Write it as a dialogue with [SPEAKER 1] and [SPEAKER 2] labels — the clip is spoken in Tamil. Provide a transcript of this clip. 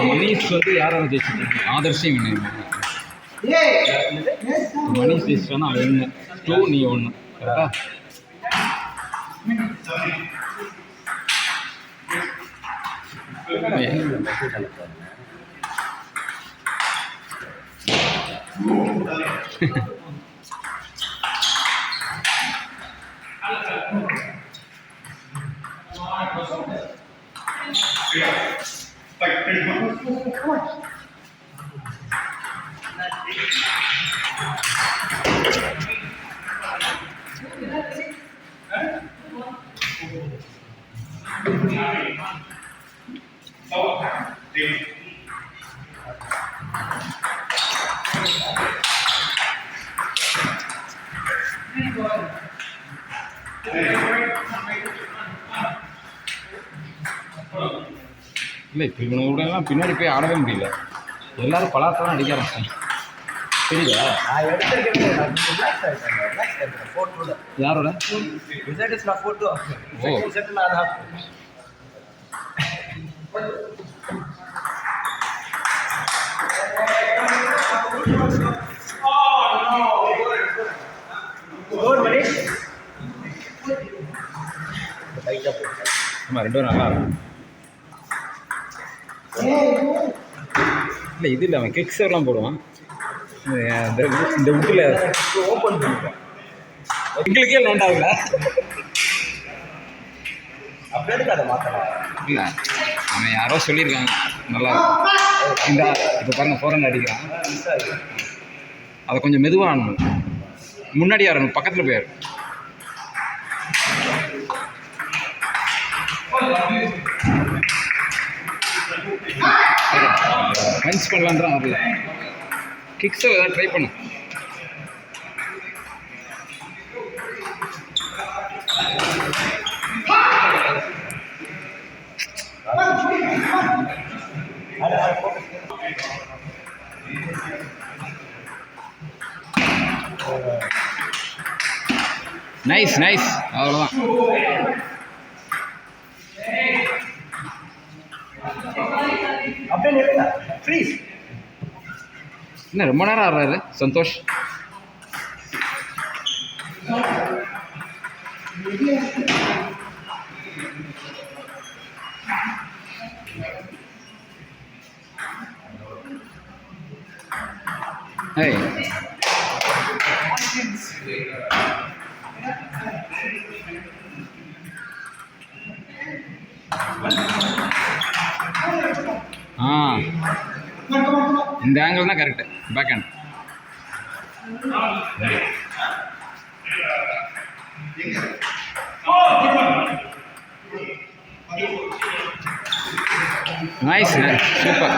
[SPEAKER 1] மணிஷ் வந்து யாராவது ஜெயிச்சிருக்காங்க? ஆதர்ஷம் வின்னு. மணிஷ் ஜெயிச்சிட்டானா அவன் ஒன்று 2 நீ 1 கரெக்டா? இல்லை இப்போ இவனோடலாம் பின்னாடி போய் ஆடவே முடியல. எல்லாரும் பலாத்தான் அடிக்க ஆரம்பிச்சாங்க. தெரியுதா? யாரோட? ஆமாம், 2 நல்லா இருக்கும். இல்லை இது இல்லை, அவன் கிக்ஸ் எல்லாம் போடுவான். இந்த உட்டில் ஓப்பன் பண்ணிடுவான். எங்களுக்கே லேண்ட் ஆகல. அப்படியே அதை மாற்றலாம். இல்லை அவன் யாரோ சொல்லியிருக்காங்க நல்லா இந்த இப்போ பாருங்கள் ஃபோரன் அடிக்கிறான். அதை கொஞ்சம் மெதுவாக ஆடணும். முன்னாடி ஆடணும், பக்கத்தில் போயிரு. பஞ்ச் பண்ணலான்றான். வரல. கிக்ஸை ஏதாவது ட்ரை பண்ணு. நைஸ் நைஸ், அவ்வளோதான். என்ன ரொம்ப நேரம் ஆடுறாரு சந்தோஷ்? Hey. இந்த ஆங்கிள் தான் correct. Backhand. Nice, super.